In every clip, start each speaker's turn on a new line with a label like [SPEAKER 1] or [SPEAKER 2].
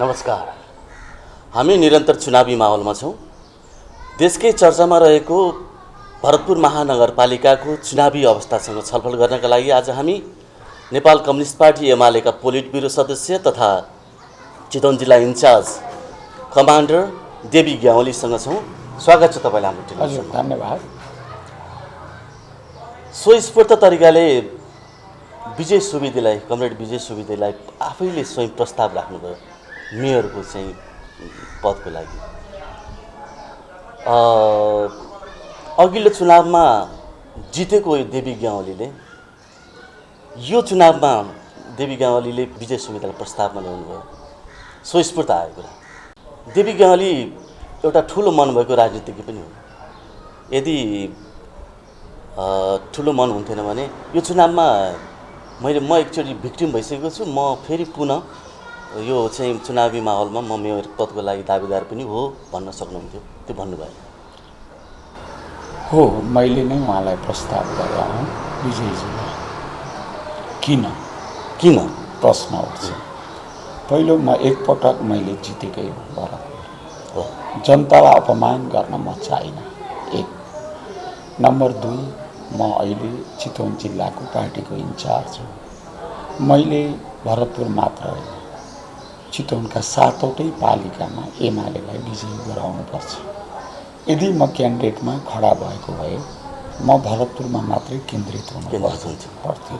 [SPEAKER 1] नमस्कार। हामी निरन्तर चुनावी माहौलमा छौँ। देशकै चर्चामा रहेको भरतपुर महानगरपालिकाको चुनावी अवस्थासँग छलफल गर्नका लागि आज हामी नेपाल कम्युनिस्ट पार्टी एमालेका पोलिट ब्युरो सदस्य तथा चितवन जिल्ला इन्चार्ज कमान्डर देवी ग्यावलीसँग छौँ। स्वागत छ तपाईँलाई हाम्रो टेलिभिजनमा।
[SPEAKER 2] धन्यवाद।
[SPEAKER 1] स्वस्फूर्त तरिकाले विजय सुवेदीलाई, कमरेड विजय सुवेदीलाई आफैले स्वयं प्रस्ताव राख्नुभयो मेयरको चाहिँ पदको लागि। अघिल्लो चुनावमा जितेको देवी ग्यावलीले यो चुनावमा देवी ग्यावलीले विजय सुवेदीलाई प्रस्तावमा ल्याउनुभयो। स्वस्फूर्त आयो कुरा। देवी ग्यावली एउटा ठुलो मन भएको राजनीतिज्ञ पनि हो। यदि ठुलो मन हुन्थेन भने यो चुनावमा म एकचोटि भिक्टिम भइसकेको छु, म फेरि पुनः यो चाहिँ चुनावी माहौलमा म मेयर पदको लागि दावेदार पनि हो भन्न सक्नुहुन्थ्यो। त्यो भन्नुभयो
[SPEAKER 2] हो। मैले नै उहाँलाई प्रस्ताव गरेँ हो विजयजीलाई। किन प्रश्न उठ्छ। पहिलो, म एकपटक मैले जितेकै हो भरतपुर। जनतालाई अपमान गर्न म चाहिनँ। एक। नम्बर 2, म अहिले चितवन जिल्लाको पार्टीको इन्चार्ज हो। मैले भरतपुर मात्र होइन, चितवनका 7वटै पालिकामा एमालेलाई विजयी गराउनुपर्छ। यदि म क्यान्डिडेटमा खडा भएको भए म भरतपुरमा मात्रै केन्द्रित हुनुपर्थ्यो।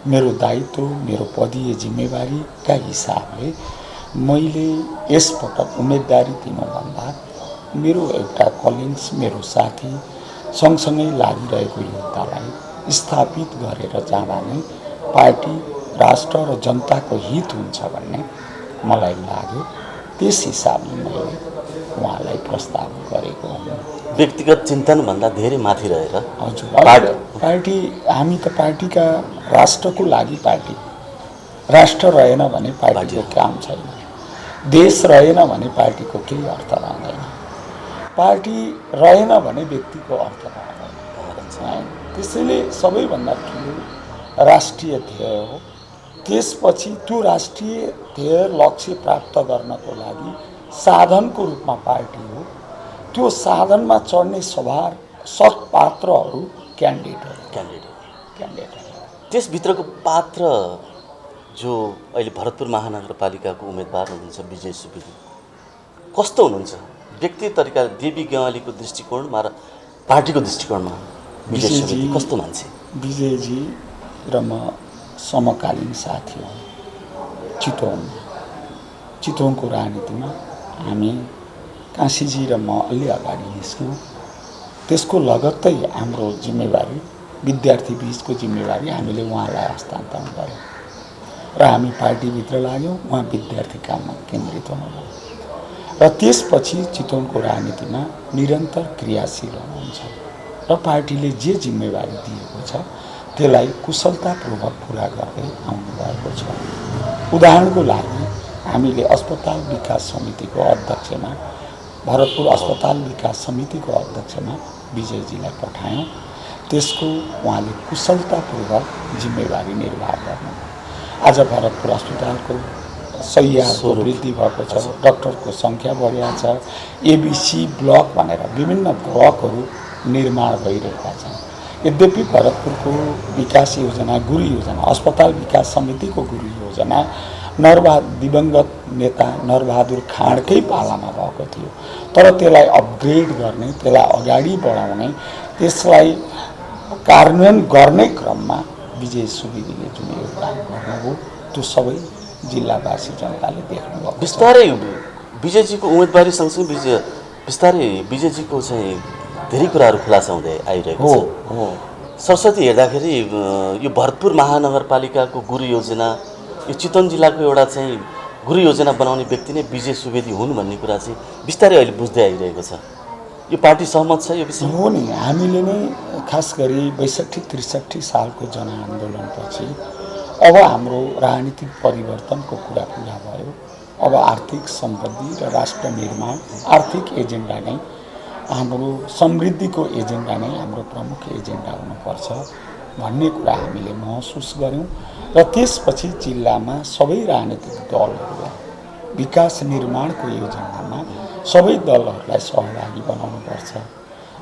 [SPEAKER 2] मेरो दायित्व, मेरो पदीय जिम्मेवारीका हिसाबले मैले यसपटक उम्मेदवारी दिनुभन्दा मेरो एउटा कलिग्स, मेरो साथी, सँगसँगै लागिरहेको योद्धालाई स्थापित गरेर जाँदा नै पार्टी, राष्ट्र र जनताको हित हुन्छ भन्ने मलाई लाग्यो। त्यस हिसाबले मैले उहाँलाई प्रस्ताव गरेको हुँ।
[SPEAKER 1] व्यक्तिगत चिन्तनभन्दा धेरै माथि रहेर।
[SPEAKER 2] हजुर, पार्टी, हामी त पार्टीका, राष्ट्रको लागि पार्टी। राष्ट्र रहेन भने पार्टीको काम छैन। देश रहेन भने पार्टीको केही अर्थ रहँदैन। पार्टी रहेन भने व्यक्तिको अर्थ रहँदैन। त्यसैले सबैभन्दा ठुलो राष्ट्रिय ध्येय हो। त्यसपछि त्यो राष्ट्रिय ध्येय लक्ष्य प्राप्त गर्नको लागि साधनको रूपमा पार्टी हो। त्यो साधनमा चढ्ने सत्पात्रहरू क्यान्डिडेट।
[SPEAKER 1] त्यसभित्रको पात्र जो अहिले भरतपुर महानगरपालिकाको उम्मेदवार हुनुहुन्छ विजय सुवेदी, कस्तो हुनुहुन्छ व्यक्ति तरिका? देवी ग्यावलीको दृष्टिकोणमा र पार्टीको दृष्टिकोणमा विजय सुवेदी कस्तो मान्छे?
[SPEAKER 2] विजयजी र म समकालीन साथी हो। चितवनको राजनीतिमा हामी, काशीजी र म अलि अगाडि निस्क्यौँ। त्यसको लगत्तै हाम्रो जिम्मेवारी, विद्यार्थी बीचको जिम्मेवारी हामीले उहाँलाई हस्तान्तरण गऱ्यौँ र हामी पार्टीभित्र लाग्यौँ। उहाँ विद्यार्थी काममा केन्द्रित हुनुभयो र त्यसपछि चितवनको राजनीतिमा निरन्तर क्रियाशील हुनुहुन्छ र पार्टीले जे जिम्मेवारी दिएको छ त्यसलाई कुशलतापूर्वक पुरा गर्दै आउनुभएको छ। उदाहरणको लागि हामीले अस्पताल विकास समितिको अध्यक्षमा, भरतपुर अस्पताल विकास समितिको अध्यक्षमा विजयजीलाई पठायौँ। त्यसको उहाँले कुशलतापूर्वक जिम्मेवारी निर्वाह गर्नुभयो। आज भरतपुर अस्पतालको शय्याहरूको वृद्धि भएको छ, डाक्टरको सङ्ख्या बढेको छ, एबिसी ब्लक भनेर विभिन्न ब्लकहरू निर्माण भइरहेका छन्। यद्यपि भरतपुरको विकास योजना, गुरु योजना, अस्पताल विकास समितिको गुरु योजना दिवंगत नेता नरबहादुर खाँडकै पालामा भएको थियो। तर त्यसलाई अपग्रेड गर्ने, त्यसलाई अगाडि बढाउने, त्यसलाई कार्यान्वयन गर्ने क्रममा विजय सुवेदीले जुन योगदान गर्नुभयो त्यो सबै जिल्लावासी जनताले देख्नुभयो।
[SPEAKER 1] बिस्तारै विजयजीको उम्मेदवारी सँगसँगै बिस्तारै विजयजीको चाहिँ धेरै कुराहरू खुलासा हुँदै आइरहेको छ। सरस्वती हेर्दाखेरि यो भरतपुर महानगरपालिकाको गुरु योजना, यो चितवन जिल्लाको एउटा चाहिँ गुरु योजना बनाउने व्यक्ति नै विजय सुवेदी हुन् भन्ने कुरा चाहिँ बिस्तारै अहिले बुझ्दै आइरहेको छ। यो पार्टी सहमत छ यो विषयमा?
[SPEAKER 2] हो नि, हामीले नै खास गरी 62-63 सालको जनआन्दोलनपछि अब हाम्रो राजनीतिक परिवर्तनको कुरा पुरा भयो। अब आर्थिक समृद्धि र राष्ट्र निर्माण, आर्थिक एजेन्डा नै हाम्रो, समृद्धिको एजेन्डा नै हाम्रो प्रमुख एजेन्डा हुनुपर्छ भन्ने कुरा हामीले महसुस गऱ्यौँ र त्यसपछि जिल्लामा सबै राजनीतिक दलहरू विकास निर्माणको योजनामा सबै दलहरूलाई सहभागी बनाउनुपर्छ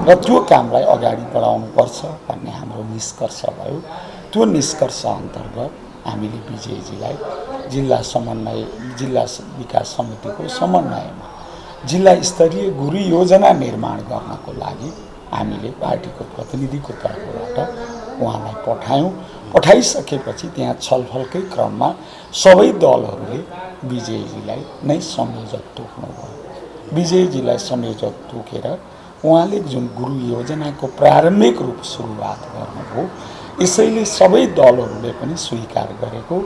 [SPEAKER 2] र त्यो कामलाई अगाडि बढाउनुपर्छ भन्ने हाम्रो निष्कर्ष भयो। त्यो निष्कर्ष अन्तर्गत हामीले विजयजीलाई जिल्ला विकास समितिको समन्वयमा जिल्ला स्तरीय गुरु योजना निर्माण गर्नको लागि हामीले पार्टीको प्रतिनिधिको तर्फबाट उहाँलाई पठायौँ। पठाइसकेपछि त्यहाँ छलफलकै क्रममा सबै दलहरूले विजयजीलाई नै संयोजक तोक्नुभयो। विजयजीलाई संयोजक तोकेर उहाँले जुन गुरु योजनाको प्रारम्भिक रूप सुरुवात गर्नुभयो, यसैले सबै दलहरूले पनि स्वीकार गरेको,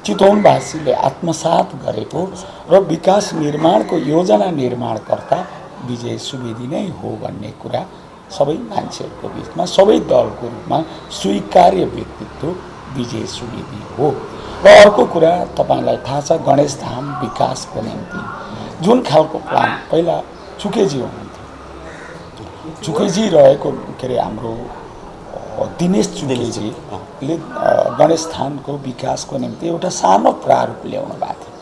[SPEAKER 2] चितवनवासीले आत्मसात गरेको र विकास निर्माणको योजना निर्माणकर्ता विजय सुवेदी नै हो भन्ने कुरा सबै मान्छेहरूको बिचमा सबै दलको रूपमा स्वीकार्य व्यक्तित्व विजय सुवेदी हो। र अर्को कुरा तपाईँलाई थाहा छ, गणेश धाम विकासको निम्ति जुन खालको प्लान पहिला चुकेजी हुनुहुन्थ्यो, चुकेजी रहेको के अरे हाम्रो दिनेश चुकेजीले गणेश धामको विकासको निम्ति एउटा सानो प्रारूप ल्याउनु भएको थियो,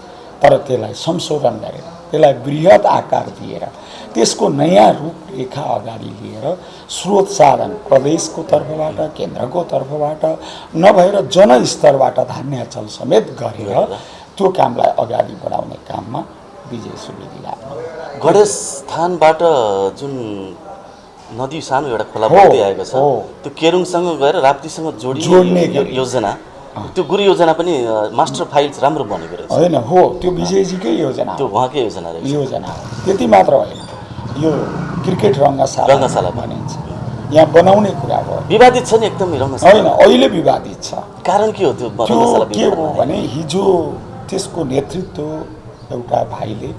[SPEAKER 2] तर त्यसलाई संशोधन गरेर त्यसलाई बृहत आकार दिएर त्यसको नयाँ रूपरेखा अगाडि लिएर स्रोत साधन प्रदेशको तर्फबाट केन्द्रको तर्फबाट नभएर जनस्तरबाट धान्याचल समेत गरेर त्यो कामलाई अगाडि बढाउने काममा विजय सुवेदी लाग्नु।
[SPEAKER 1] गणेश स्थानबाट जुन नदी सानो एउटा खोला बग्दै आएको छ, त्यो केरुङसँग गएर राप्तीसँग जोड्ने योजना, त्यो गुरु योजना पनि मास्टर फाइल राम्रो बनेको रहेछ
[SPEAKER 2] होइन? हो, त्यो विजयजीकै योजना,
[SPEAKER 1] त्यो उहाँकै योजना रहेछ।
[SPEAKER 2] योजना त्यति मात्र होइन, यो क्रिकेट रङ्गशाला भनिन्छ, यहाँ बनाउने कुरा भयो।
[SPEAKER 1] विवादित छ नि एकदम रङ्गशाला?
[SPEAKER 2] होइन, अहिले विवादित छ।
[SPEAKER 1] कारण के हो त्यो रङ्गशाला?
[SPEAKER 2] के हो भने हिजो त्यसको नेतृत्व एउटा भाइले,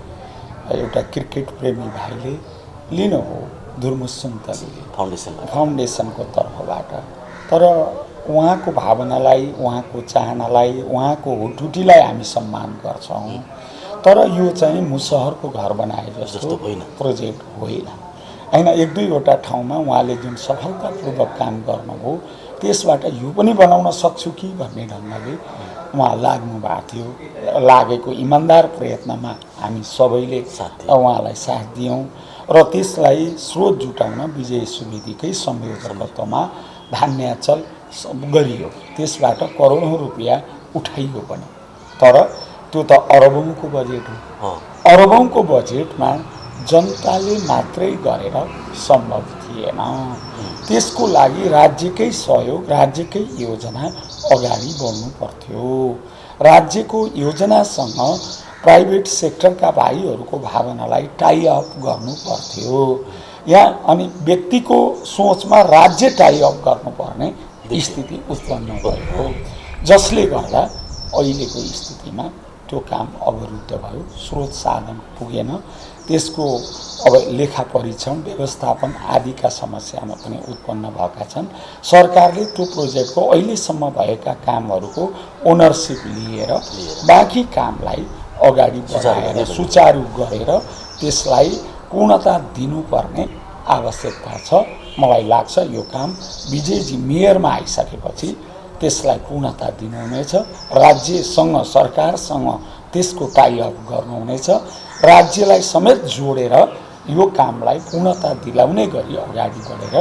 [SPEAKER 2] एउटा क्रिकेट प्रेमी भाइले लिनुभयो, धुर्मुसुन्तले फाउन्डेसनको तर्फबाट। तर उहाँको भावनालाई, उहाँको चाहनालाई, उहाँको हुटुटीलाई हामी सम्मान गर्छौँ, तर यो चाहिँ मुसहरको घर बनाए जस्तो प्रोजेक्ट होइन। होइन, एक दुईवटा ठाउँमा उहाँले जुन सफलतापूर्वक काम गर्नुभयो त्यसबाट यो पनि बनाउन सक्छु कि भन्ने ढङ्गले उहाँ लाग्नु भएको थियो। लागेको इमान्दार प्रयत्नमा हामी सबैले उहाँलाई साथ दियौँ र त्यसलाई स्रोत जुटाउन विजय सुवेदीकै संयोजकत्वमा धान्याचल गरियो। त्यसबाट करोडौँ रुपियाँ उठाइयो पनि, तर त्यो त अरबौँको बजेट हो। अरबौँको बजेटमा जनताले मात्रै गरेर सम्भव थिएन। त्यसको लागि राज्यकै सहयोग, राज्यकै योजना अगाडि बढ्नु पर्थ्यो। राज्यको योजनासँग प्राइभेट सेक्टरका भाइहरूको भावनालाई टाई अप गर्नु पर्थ्यो। यहाँ अनि व्यक्तिको सोचमा राज्य टाई अप गर्नुपर्ने स्थिति उत्पन्न भयो, जसले गर्दा अहिलेको स्थितिमा त्यो काम अवरुद्ध भयो, स्रोत साधन पुगेन। त्यसको अब लेखा परीक्षण, व्यवस्थापन आदिका समस्यामा पनि उत्पन्न भएका छन्। सरकारले त्यो प्रोजेक्टको अहिलेसम्म भएका कामहरूको ओनरसिप लिएर बाँकी कामलाई अगाडि बढाएर सुचारू गरेर त्यसलाई पूर्णता दिनुपर्ने आवश्यकता छ। मलाई लाग्छ यो काम विजयजी मेयरमा आइसकेपछि त्यसलाई पूर्णता दिनुहुनेछ। राज्यसँग, सरकारसँग त्यसको टाई अप गर्नुहुनेछ। राज्यलाई समेत जोडेर यो कामलाई पूर्णता दिलाउने गरी अगाडि बढेर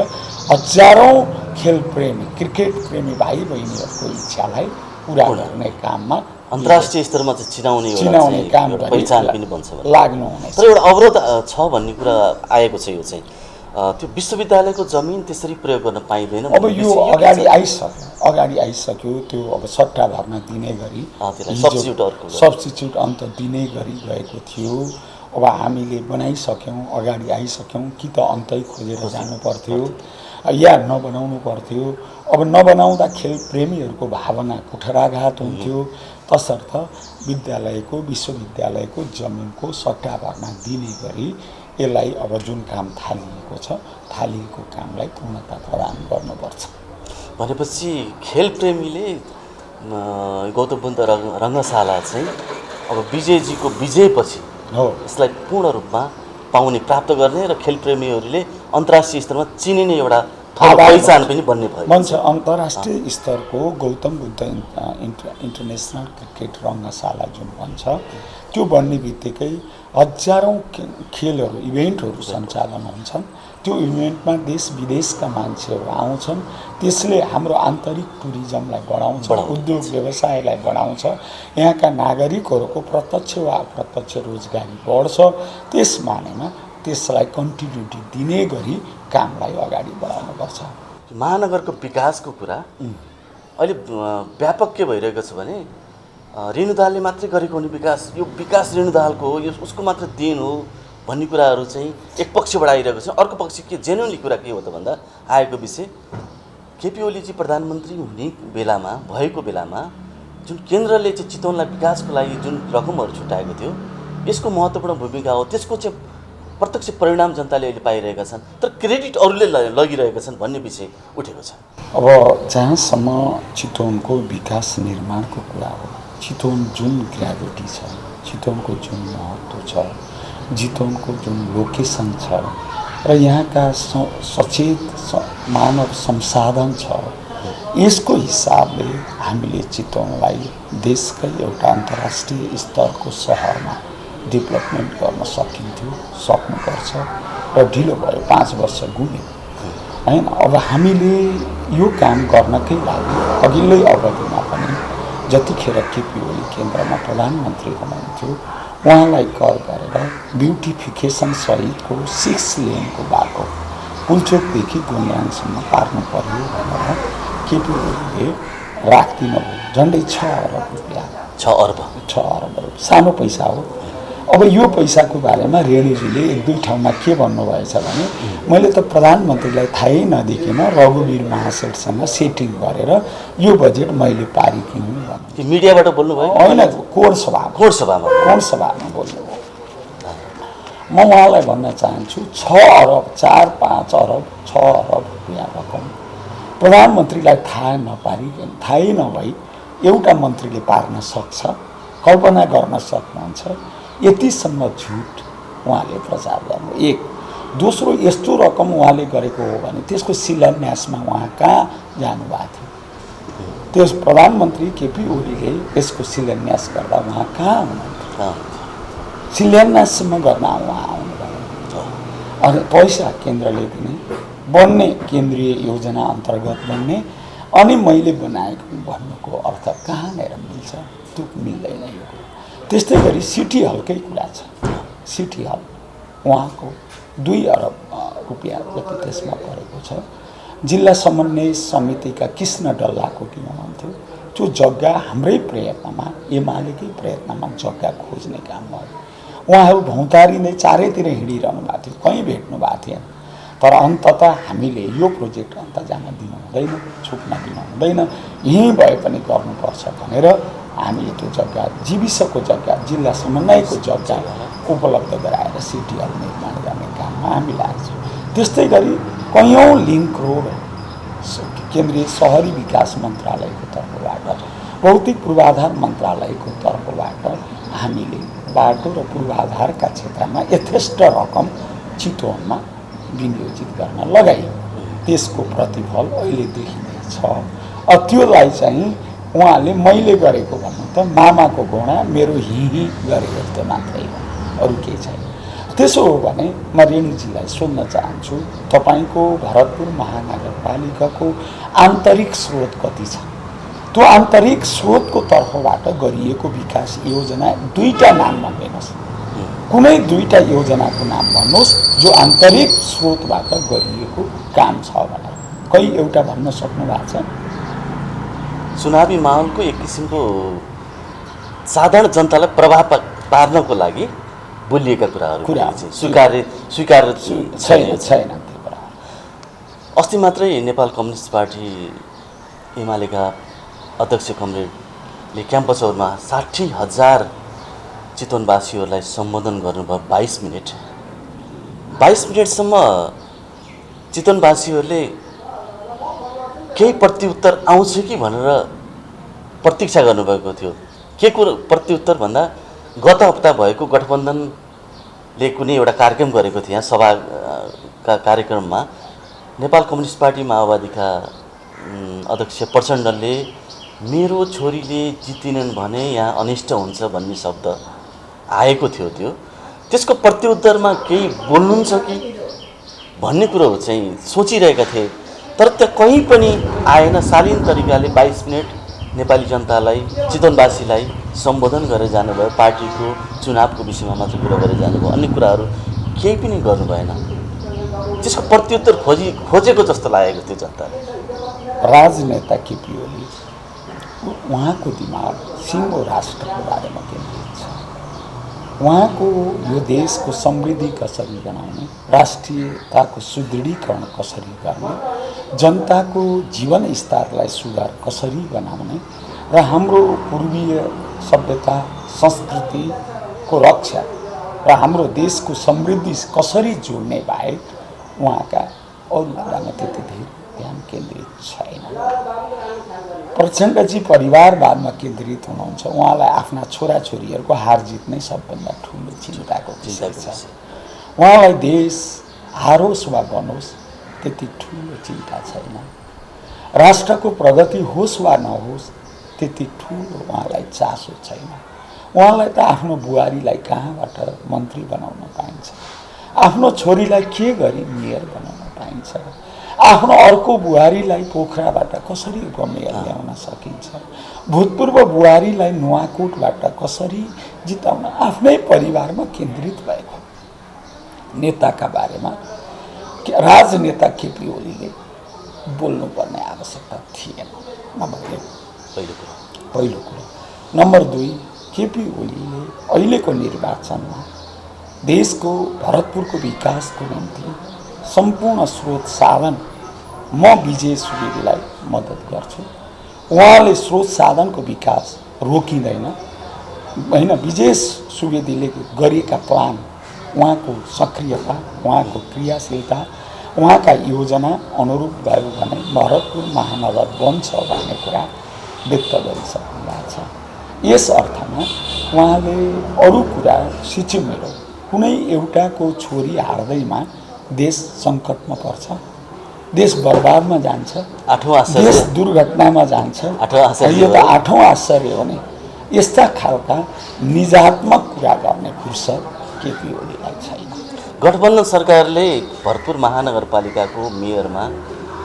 [SPEAKER 2] हजारौँ खेल प्रेमी, क्रिकेट प्रेमी भाइ बहिनीहरूको इच्छालाई पुरा गर्ने काममा
[SPEAKER 1] अन्तर्राष्ट्रिय स्तरमा चाहिँ चिनाउने
[SPEAKER 2] काम
[SPEAKER 1] पहिचान पनि बन्छ
[SPEAKER 2] लाग्नुहुनेछ।
[SPEAKER 1] तर एउटा अवरोध छ भन्ने कुरा आएको छ। यो चाहिँ त्यो विश्वविद्यालयको जमिन त्यसरी प्रयोग गर्न पाइँदैन।
[SPEAKER 2] अब यो अगाडि आइसक्यो। त्यो अब सट्टा भर्न दिने गरी सब्स्टिट्युट अन्त दिने गरी गएको थियो। अब हामीले बनाइसक्यौँ, अगाडि आइसक्यौँ, कि त अन्तै खोजेर जानु पर्थ्यो या नबनाउनु पर्थ्यो। अब नबनाउँदा खेल प्रेमीहरूको भावना कुठराघात हुन्थ्यो। तसर्थ विश्वविद्यालयको जमिनको सट्टा भर्न दिने गरी यसलाई अब जुन काम थालिएको कामलाई पूर्णता प्रदान गर्नुपर्छ।
[SPEAKER 1] भनेपछि खेल प्रेमीले गौतम बुद्ध रङ्गशाला चाहिँ अब विजयजीको विजयपछि
[SPEAKER 2] हो
[SPEAKER 1] यसलाई पूर्ण रूपमा पाउने, प्राप्त गर्ने र खेल प्रेमीहरूले अन्तर्राष्ट्रिय स्तरमा चिनिने एउटा पहिचान पनि बन्ने भयो।
[SPEAKER 2] बन्छ। अन्तर्राष्ट्रिय स्तरको गौतम बुद्ध इन्टरनेसनल क्रिकेट रङ्गशाला जुन भन्छ त्यो बन्ने बित्तिकै हजारौँ खेलहरू इभेन्टहरू सञ्चालन हुन्छन्। त्यो इभेन्टमा देश विदेशका मान्छेहरू आउँछन्। त्यसले हाम्रो आन्तरिक टुरिज्मलाई बढाउँछ, उद्योग व्यवसायलाई बढाउँछ, यहाँका नागरिकहरूको प्रत्यक्ष वा अप्रत्यक्ष रोजगारी बढ्छ। त्यस मानेमा त्यसलाई कन्टिन्युटी दिने गरी कामलाई अगाडि बढाउनुपर्छ।
[SPEAKER 1] महानगरको विकासको कुरा अहिले व्यापक के भइरहेको छ भने रेणु दाहालले मात्रै गरेको हुने विकास, यो विकास रेणु दाहालको हो, यो उसको मात्र देन हो भन्ने कुराहरू चाहिँ एक पक्षबाट आइरहेको छ। अर्को पक्ष के जेन्युनली कुरा के हो त भन्दा आएको विषय केपी ओलीजी प्रधानमन्त्री हुने बेलामा भएको बेलामा जुन केन्द्रले चाहिँ चितवनलाई विकासको लागि जुन रकमहरू छुट्याएको थियो यसको महत्त्वपूर्ण भूमिका हो। त्यसको चाहिँ प्रत्यक्ष परिणाम जनताले अहिले पाइरहेका छन्, तर क्रेडिट अरूले लगिरहेका छन् भन्ने विषय उठेको छ।
[SPEAKER 2] अब जहाँसम्म चितवनको विकास निर्माणको कुरा हो, चितवन जुन ग्राभिटी छ, चितवनको जुन महत्त्व छ, चितवनको जुन लोकेसन छ र यहाँका सचेत मानव संसाधन छ, यसको हिसाबले हामीले चितवनलाई देशकै एउटा अन्तर्राष्ट्रिय स्तरको सहरमा डेभलपमेन्ट गर्न सक्नुपर्छ र ढिलो भयो, 5 वर्ष गुम्यो हैन। अब हामीले यो काम गर्नकै लागि अघिल्लै अवधिमा पनि जतिखेर केपी ओली केन्द्रमा प्रधानमन्त्री हुनुहुन्थ्यो उहाँलाई कर गरेर ब्युटिफिकेसन सहितको 6 लेनको बाटो पुलचोकदेखि गोन्याङसम्म पार्नु पर्यो भनेर केपी ओलीले राख्दिनु भयो। झन्डै 6 अरब रुपियाँ,
[SPEAKER 1] 6 अर्ब
[SPEAKER 2] सानो पैसा हो। अब यो पैसाको बारेमा रेणुजीले 1-2 ठाउँमा के भन्नुभएछ भने मैले त प्रधानमन्त्रीलाई थाहै नदेखिन रघुवीर महाशयसँग सेटिङ गरेर यो बजेट मैले पारिदिँ भन्नु।
[SPEAKER 1] मिडियाबाट बोल्नुभयो
[SPEAKER 2] होइन, कोर सभामा बोल्नुभयो। म उहाँलाई भन्न चाहन्छु 6 अरब 4-5 अरब 6 अरब रुपियाँ रकम प्रधानमन्त्रीलाई थाहै नभई एउटा मन्त्रीले पार्न सक्छ, कल्पना गर्न सक्नुहुन्छ। यतिसम्म झुट उहाँले प्रचार गर्नु एक। दोस्रो, यस्तो रकम उहाँले गरेको हो भने त्यसको शिलान्यासमा उहाँ कहाँ जानुभएको थियो? त्यस प्रधानमन्त्री केपी ओलीले यसको शिलान्यास गर्दा उहाँ कहाँ हुनुहुन्थ्यो? शिलान्याससम्म गर्न उहाँ आउनुभयो। अनि पैसा केन्द्रले दिने, बन्ने केन्द्रीय योजना अन्तर्गत बन्ने, अनि मैले बनाएको भन्नुको अर्थ कहाँनिर मिल्छ? त्यो मिल्दैन यो। त्यस्तै गरी सिटी हलकै कुरा छ। सिटी हल उहाँको 2 अरब रुपियाँ जति त्यसमा परेको छ। जिल्ला समन्वय समितिका कृष्ण डल्लाकोटी हुनुहुन्थ्यो। त्यो जग्गा हाम्रै प्रयत्नमा, एमालेकै प्रयत्नमा जग्गा खोज्ने काम भयो। उहाँहरू भौतारिँदै चारैतिर हिँडिरहनु भएको थियो, कहीँ भेट्नु भएको थिएन। तर अन्ततः हामीले यो प्रोजेक्ट अन्त जान दिनु हुँदैन, छुट्न दिनु हुँदैन, यहीँ भए पनि गर्नुपर्छ भनेर हामीले त्यो जग्गा, जीविसको जग्गा, जिल्ला समन्वयको जग्गा उपलब्ध गराएर सिटी हल निर्माण गर्ने काममा हामी लाग्छौँ। त्यस्तै गरी कैयौँ लिङ्क रोड केन्द्रीय सहरी विकास मन्त्रालयको तर्फबाट, भौतिक पूर्वाधार मन्त्रालयको तर्फबाट हामीले बाटो र पूर्वाधारका क्षेत्रमा यथेष्ट रकम चितवनमा विनियोजित गर्न लगाइयो। त्यसको प्रतिफल अहिले देखिँदैछ। त्योलाई चाहिँ उहाँले मैले गरेको भन्नु त मामाको घोडा मेरो हिँ गरेको जस्तो मात्रै हो, अरू केही छैन। त्यसो हो भने म रेणुजीलाई सोध्न चाहन्छु, तपाईँको भरतपुर महानगरपालिकाको आन्तरिक स्रोत कति छ? त्यो आन्तरिक स्रोतको तर्फबाट गरिएको विकास योजना 2टा नाम भन्नुहोस्, कुनै 2टा योजनाको नाम भन्नुहोस् जो आन्तरिक स्रोतबाट गरिएको काम छ भनेर। कहीँ एउटा भन्न सक्नु भएको छ?
[SPEAKER 1] चुनावी माहौलको एक किसिमको साधारण जनतालाई प्रभाव पार्नको लागि बोलिएका कुराहरू स्वीकार
[SPEAKER 2] छैन।
[SPEAKER 1] अस्ति मात्रै नेपाल कम्युनिस्ट पार्टी एमालेका अध्यक्ष कमरेडले क्याम्पसहरूमा 60,000 चितवनवासीहरूलाई सम्बोधन गर्नुभयो। 22 मिनटसम्म चितवनवासीहरूले केही प्रत्युत्तर आउँछ कि भनेर प्रतीक्षा गर्नुभएको थियो। के कुरो प्रत्युत्तर भन्दा गत हप्ता भएको गठबन्धनले कुनै एउटा कार्यक्रम गरेको थियो, यहाँ सभाका कार्यक्रममा नेपाल कम्युनिस्ट पार्टी माओवादीका अध्यक्ष प्रचण्डले मेरो छोरीले जितिनन् भने यहाँ अनिष्ट हुन्छ भन्ने शब्द आएको थियो। त्यसको प्रत्युत्तरमा केही बोल्नुहुन्छ कि भन्ने कुरो चाहिँ सोचिरहेका थिए, तर त्यो कहीँ पनि आएन। शालीन तरिकाले 22 मिनट नेपाली जनतालाई, चितवनवासीलाई सम्बोधन गरेर जानुभयो। पार्टीको चुनावको विषयमा मात्र कुरा गरेर जानुभयो, अन्य कुराहरू केही पनि गर्नु भएन। त्यसको प्रत्युत्तर खोजेको जस्तो लागेको थियो जनताले।
[SPEAKER 2] राजनेता केपी ओली उहाँको दिमाग सिङ्गो राष्ट्रको बारेमा केन्द्रित छ। उहाँको यो देशको समृद्धि कसरी बनाउने, राष्ट्रियताको सुदृढीकरण कसरी गर्ने, जनताको जीवन स्तरलाई सुधार कसरी बनाउने र हाम्रो पूर्वीय सभ्यता संस्कृतिको रक्षा र हाम्रो देशको समृद्धि कसरी जोड्ने बाहेक उहाँका अरू कुरामा त्यति धेरै ध्यान केन्द्रित छैन। प्रचण्डजी परिवारवादमा केन्द्रित हुनुहुन्छ। उहाँलाई आफ्ना छोराछोरीहरूको हार जित नै सबभन्दा ठुलो चिन्ताको विषय छ। उहाँलाई देश हारोस् वा बनोस् त्यति ठुलो चिन्ता छैन। राष्ट्रको प्रगति होस् वा नहोस् त्यति ठुलो उहाँलाई चासो छैन। उहाँलाई त आफ्नो बुहारीलाई कहाँबाट मन्त्री बनाउन पाइन्छ, आफ्नो छोरीलाई के गरी मेयर बनाउन पाइन्छ, आफ्नो अर्को बुहारीलाई पोखराबाट कसरी उपमेयर ल्याउन सकिन्छ, भूतपूर्व बुहारीलाई नुवाकोटबाट कसरी जिताउन, आफ्नै परिवारमा केन्द्रित भएको नेताका बारेमा राजनेता केपी ओलीले बोल्नुपर्ने आवश्यकता थिएन। नम्बर 1 पहिलो कुरा। नम्बर 2, केपी ओलीले अहिलेको निर्वाचनमा देशको भरतपुरको विकासको निम्ति सम्पूर्ण स्रोत साधन म विजय सुवेदीलाई मद्दत गर्छु। उहाँले स्रोत साधनको विकास रोकिँदैन होइन। विजय सुवेदीले गरेका प्लान, उहाँको सक्रियता, उहाँको क्रियाशीलता, उहाँका योजना अनुरूप भयो भने भरतपुर महानगर बन्छ भन्ने कुरा व्यक्त गरिसक्नु भएको छ। यस अर्थमा उहाँले अरू कुरा सिचुमेरो कुनै एउटाको छोरी हार्दैमा देश सङ्कटमा पर्छ, देश बर्बादमा जान्छ, देश दुर्घटनामा जान्छ। यो त 8औं आश्चर्य हो नि। यस्ता खालका निजात्मक कुरा गर्ने फुर्सद केपी ओलीलाई छैन।
[SPEAKER 1] गठबन्धन सरकारले भरतपुर महानगरपालिकाको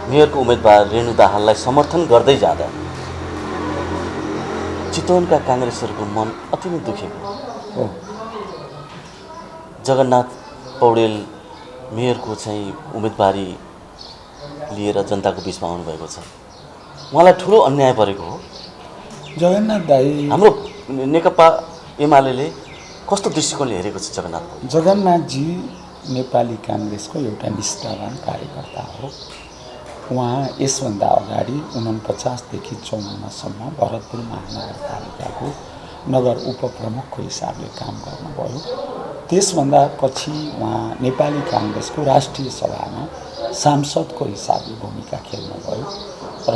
[SPEAKER 1] मेयरको उम्मेदवार रेणु दाहाललाई समर्थन गर्दै जाँदा चितवनका काङ्ग्रेसहरूको मन अति नै दुखेको हो। जगन्नाथ पौडेल मेयरको चाहिँ उम्मेदवारी लिएर जनताको बिचमा आउनुभएको छ। उहाँलाई ठुलो अन्याय परेको हो।
[SPEAKER 2] जगन्नाथ दाई, हाम्रो
[SPEAKER 1] नेकपा एमाले कस्तो दृष्टिकोणले हेरेको छ
[SPEAKER 2] जगन्नाथजी नेपाली काङ्ग्रेसको एउटा निष्ठावान कार्यकर्ता हो। उहाँ यसभन्दा अगाडि 49 देखि 54सम्म भरतपुर महानगरपालिकाको नगर उपप्रमुखको हिसाबले काम गर्नुभयो। त्यसभन्दा पछि उहाँ नेपाली काङ्ग्रेसको राष्ट्रिय सभामा सांसदको हिसाबले भूमिका खेल्नुभयो र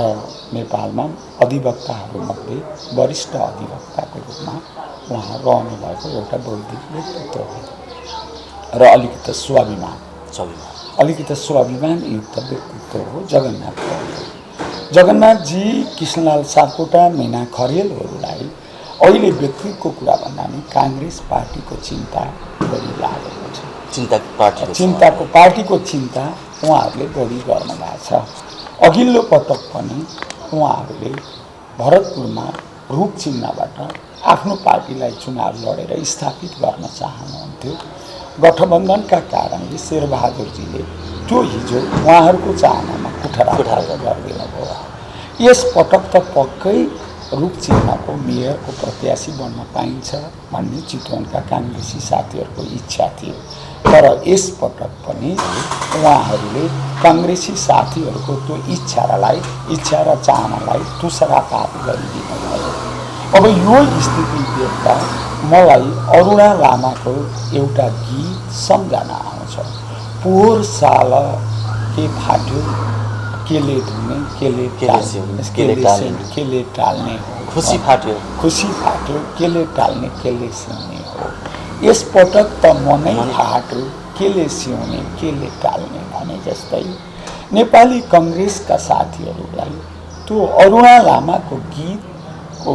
[SPEAKER 2] नेपालमा अधिवक्ताहरूमध्ये वरिष्ठ अधिवक्ताको रूपमा उहाँ रहनुभएको एउटा बौद्धिक व्यक्तित्व हो र अलिकति स्वाभिमान युक्त व्यक्तित्व हो जगन्नाथ पौडेल। जगन्नाथजी कृष्णलाल सापकोटा, मीना खरेलहरूलाई अहिले व्यक्तिको कुरा भन्दा पनि काङ्ग्रेस पार्टीको चिन्ता बढी लागेको छ। पार्टीको चिन्ता उहाँहरूले बढी गर्नुभएको छ। अघिल्लो पटक पनि उहाँहरूले भरतपुरमा रूप चिन्हबाट आफ्नो पार्टीलाई चुनाव लडेर स्थापित गर्न चाहनुहुन्थ्यो। गठबन्धनका कारणले शेरबहादुरजीले त्यो हिजो उहाँहरूको चाहनामा कुठरा गरिदिनु भयो। यस पटक त पक्कै रूप चिन्हको मेयरको प्रत्याशी बन्न पाइन्छ भन्ने चितवनका काङ्ग्रेसी साथीहरूको इच्छा थियो। तर यस पटक पनि उहाँहरूले काङ्ग्रेसी साथीहरूको त्यो इच्छा र चाहनालाई तुसरापात गरिदिनु भयो। अब यो स्थिति देख्दा मलाई अरुणा लामाको एउटा गीत सम्झना आउँछ। पोहोर साल के फाट्यो केले धुने केले टाल्ने खुसी फाट्यो केले टाल्ने केले सिउने हो। यस पटक त मनै फाट्यो केले सिउने केले टाल्ने भने जस्तै नेपाली कङ्ग्रेसका साथीहरूलाई त्यो अरुणा लामाको गीतको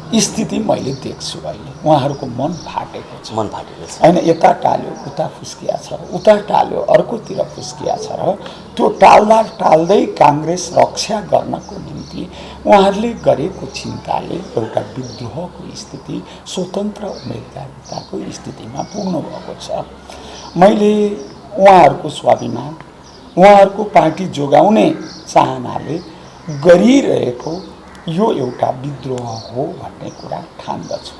[SPEAKER 2] स्थिति मैले देख्छु अहिले। उहाँहरूको मन फाटेको छ,
[SPEAKER 1] मन फाटेको छ
[SPEAKER 2] होइन, यता टाल्यो उता फुस्किया छ, उता टाल्यो अर्कोतिर फुस्किया छ र त्यो टाल्दा टाल्दै काङ्ग्रेस रक्षा गर्नको निम्ति उहाँहरूले गरेको चिन्ताले एउटा विद्रोहको स्थिति, स्वतन्त्र उम्मेदवारिताको स्थितिमा पुग्नुभएको छ। मैले उहाँहरूको स्वाभिमान, उहाँहरूको पार्टी जोगाउने चाहनाले गरिरहेको यो एउटा विद्रोह हो भन्ने कुरा ठान्दछु।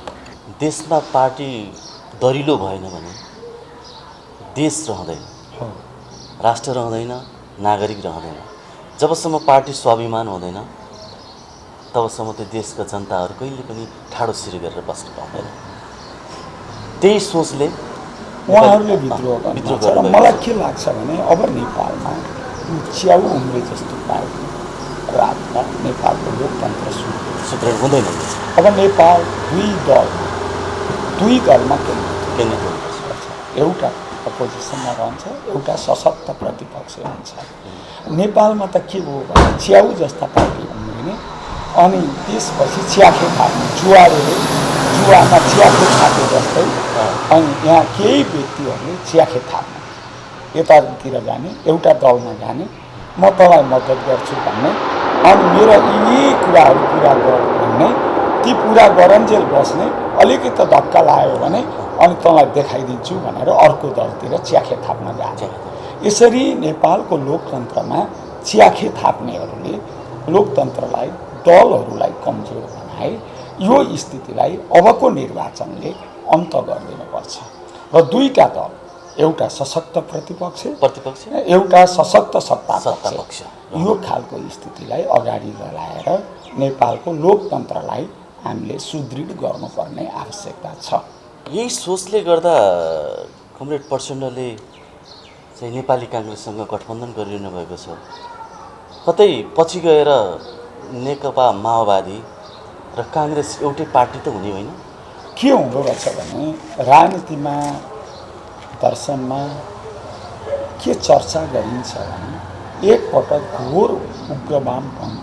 [SPEAKER 1] देशमा पार्टी दरिलो भएन भने देश रहँदैन, राष्ट्र रहँदैन, नागरिक रहँदैन। जबसम्म पार्टी स्वाभिमान हुँदैन तबसम्म त्यो देशका जनताहरू कहिले पनि ठाडो सिर गरेर बस्न पाउँदैन। त्यही सोचले
[SPEAKER 2] उहाँहरूले विद्रोह गर्नु। मलाई के लाग्छ भने अब नेपालमा च्याउ उम्रे जस्तो पार्टी राजमा नेपालको लोकतन्त्र
[SPEAKER 1] सुदृढ हुँदैन।
[SPEAKER 2] अब नेपाल दुई दलमा केन्द्रित
[SPEAKER 1] हुनुपर्छ।
[SPEAKER 2] एउटा अपोजिसनमा रहन्छ, एउटा सशक्त प्रतिपक्ष हुन्छ। नेपालमा त के हो भने च्याउ जस्ता पार्टी उम्रिने, अनि त्यसपछि च्याखे थाप्ने, जुवामा च्याखे थापे जस्तै, अनि यहाँ केही व्यक्तिहरूले च्याखे थाप्ने, यतातिर जाने, एउटा दलमा जाने, म तँलाई मद्दत गर्छु भन्ने, अनि मेरो यी कुराहरू पुरा गर भन्ने, ती पुरा गरन्जेल बस्ने, अलिकति धक्का लाग्यो भने अनि तँलाई देखाइदिन्छु भनेर अर्को दलतिर च्याखे थाप्न जान्छ। यसरी नेपालको लोकतन्त्रमा च्याखे थाप्नेहरूले लोकतन्त्रलाई, दलहरूलाई कमजोर बनाए। यो स्थितिलाई अबको निर्वाचनले अन्त गरिदिनुपर्छ र दुईटा दल, एउटा सशक्त प्रतिपक्ष, एउटा सशक्त सत्तापक्ष, यो खालको स्थितिलाई अगाडि लगाएर नेपालको लोकतन्त्रलाई हामीले सुदृढ गर्नुपर्ने आवश्यकता छ।
[SPEAKER 1] यही सोचले गर्दा कमरेड प्रचण्डले चाहिँ नेपाली काङ्ग्रेससँग गठबन्धन गरिरहनु भएको छ। कतै पछि गएर नेकपा माओवादी र काङ्ग्रेस एउटै पार्टी त हुने होइन?
[SPEAKER 2] के हुँदो रहेछ भने राजनीतिमा, दर्शनमा के चर्चा गरिन्छ भने एकपटक घोर उग्रवामपन्थ,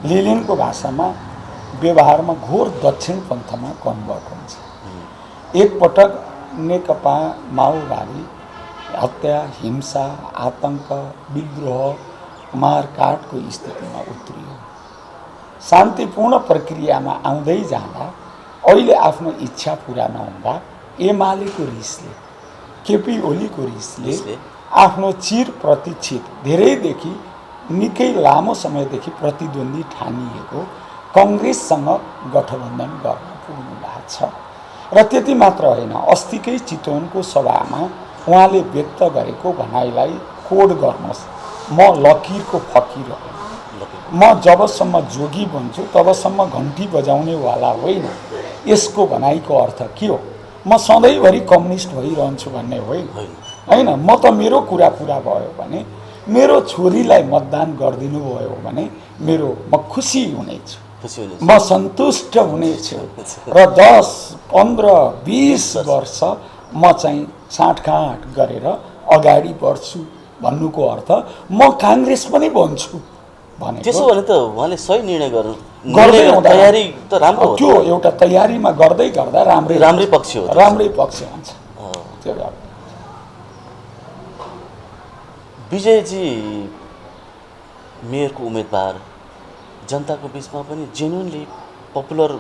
[SPEAKER 2] लेनिनको भाषामा व्यवहारमा घोर दक्षिण पन्थमा कन्भर्ट हुन्छ। एकपटक नेकपा माओवादी हत्या, हिंसा, आतंक, विद्रोह, मारकाटको स्थितिमा उत्रियो। शान्तिपूर्ण प्रक्रियामा आउँदै जाँदा अहिले आफ्नो इच्छा पुरा नहुँदा एमालेको रिसले, केपी ओलीको रिसले आफ्नो चिर प्रतीक्षित, धेरैदेखि निकै लामो समयदेखि प्रतिद्वन्दी ठानिएको कङ्ग्रेससँग गठबन्धन गर्न पुग्नु भएको छ। र त्यति मात्र होइन, अस्तिकै चितवनको सभामा उहाँले व्यक्त गरेको भनाइलाई कोड गर्नुहोस्, म लकिरको फकिर हो, म जबसम्म जोगी बन्छु तबसम्म घन्टी बजाउनेवाला होइन। यसको भनाइको अर्थ के हो? म सधैँभरि कम्युनिस्ट भइरहन्छु भन्ने होइन। म त मेरो कुरा पुरा भयो भने, मेरो छोरीलाई मतदान गरिदिनु भयो भने म खुसी हुनेछु, म सन्तुष्ट हुनेछु र 10, 15, 20 वर्ष म चाहिँ साँठगाँठ गरेर अगाडि बढ्छु भन्नुको अर्थ म काङ्ग्रेस पनि बन्छु भने।
[SPEAKER 1] त्यसो भने त उहाँले सही निर्णय
[SPEAKER 2] गर्दै
[SPEAKER 1] तयारी त राम्रो हो।
[SPEAKER 2] त्यो एउटा तयारीमा गर्दै गर्दा राम्रै पक्ष हुन्छ। त्यो
[SPEAKER 1] विजयजी मेयरको उम्मेदवार जनताको बिचमा पनि जेन्युनली पपुलर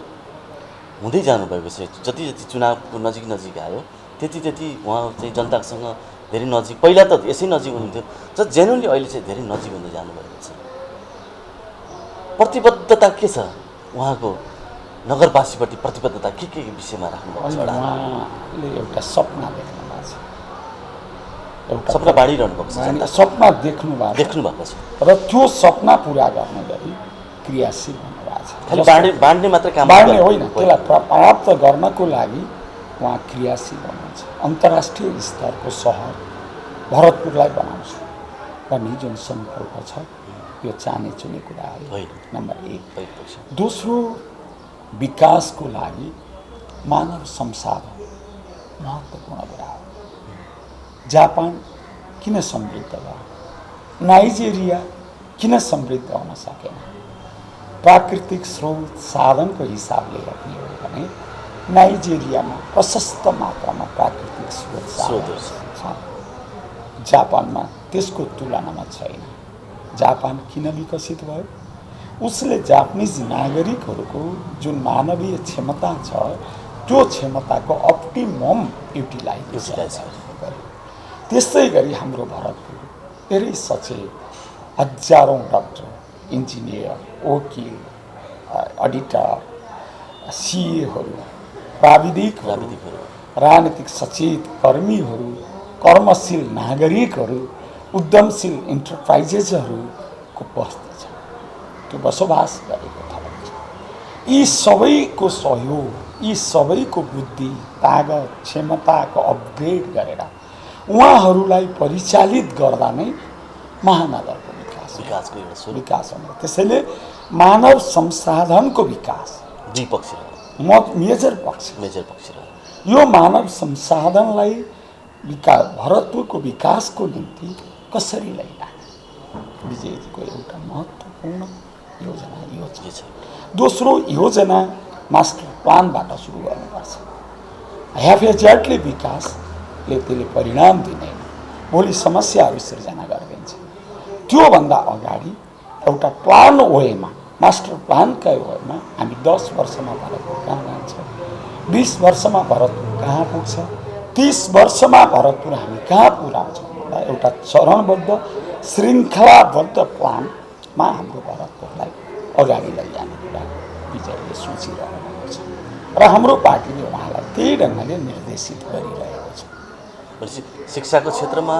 [SPEAKER 1] हुँदै जानुभएको छ। जति जति चुनावको नजिक आयो त्यति उहाँ चाहिँ जनतासँग धेरै नजिक, पहिला त यसै नजिक हुनुहुन्थ्यो, जति जेन्युनली अहिले चाहिँ धेरै नजिक हुँदै जानुभएको छ। प्रतिबद्धता के छ उहाँको? नगरवासीप्रति प्रतिबद्धता के विषयमा राख्नुभएको छ?
[SPEAKER 2] उहाँले एउटा सपना देख्नु भएको छ,
[SPEAKER 1] एउटा सपना बाँडिरहनु भएको छ,
[SPEAKER 2] सपना देख्नु भएको छ र त्यो सपना पुरा गर्ने गरी क्रियाशील हुनुभएको छ।
[SPEAKER 1] खालि बाँड्ने मात्र काम
[SPEAKER 2] होइन, त्यसलाई प्राप्त गर्नको लागि उहाँ क्रियाशील हुनुहुन्छ। अन्तर्राष्ट्रिय स्तरको सहर भरतपुरलाई बनाउँछु भन्ने जुन सङ्कल्प छ, यो चाहने चुने कुरा हो, नम्बर 1। दोस्रो, विकासको लागि मानव संसाधन महत्त्वपूर्ण कुरा हो। जापान किन समृद्ध भयो? नाइजेरिया किन समृद्ध हुन सकेन? प्राकृतिक स्रोत साधनको हिसाबले हेर्ने हो भने नाइजेरियामा प्रशस्त मात्रामा प्राकृतिक स्रोत छ। जापानमा त्यसको तुलनामा छैन। जापान किन विकसित भयो? उसले जापानिज नागरिकहरूको जुन मानवीय क्षमता छ त्यो क्षमताको अप्टिमम युटिलाइजेसन गर्यो। त्यस्तै गरी हाम्रो भरतपुर धेरै सचेत, हजारौँ डाक्टर, इन्जिनियर, वकिल, अडिटर, सिएहरू, प्राविधिकहरू, राजनीतिक सचेत कर्मीहरू, कर्मशील नागरिकहरू, उद्यमशील इन्टरप्राइजेसहरूको बस्ती छ, त्यो बसोबास गरेको ठाउँ छ। यी सबैको सहयोग, यी सबैको बुद्धि, तागत, क्षमताको अपग्रेड गरेर उहाँहरूलाई परिचालित गर्दा नै महानगरको विकास हुने। त्यसैले मानव संसाधनको विकास
[SPEAKER 1] द्विपक्षीय
[SPEAKER 2] मेजर पक्ष यो मानव संसाधनलाई भरतपुरको विकासको निम्ति कसरी लैजाने विजयजीको एउटा महत्त्वपूर्ण योजना यो छ। दोस्रो योजना मास्टर प्लानबाट सुरु गर्नुपर्छ। ह्याफेजर्टले विकासले त्यसले परिणाम दिँदैन, भोलि समस्याहरू सिर्जना गरिदिन्छ। त्योभन्दा अगाडि एउटा प्लान वेमा, मास्टर प्लानका वेमा हामी 10 वर्षमा भरतपुर कहाँ जान्छ, 20 वर्षमा भरतपुर कहाँ पुग्छ, 30 वर्षमा भरतपुर हामी कहाँ पुर्याउँछौँ, एउटा चरणबद्ध श्रृङ्खलाबद्ध प्लानमा हाम्रो भरतपुरलाई अगाडि लैजाने कुरा विजयले सोचिरहेको छ र हाम्रो पार्टीले उहाँलाई त्यही ढङ्गले निर्देशित गरिरहेको छ।
[SPEAKER 1] शिक्षाको क्षेत्रमा,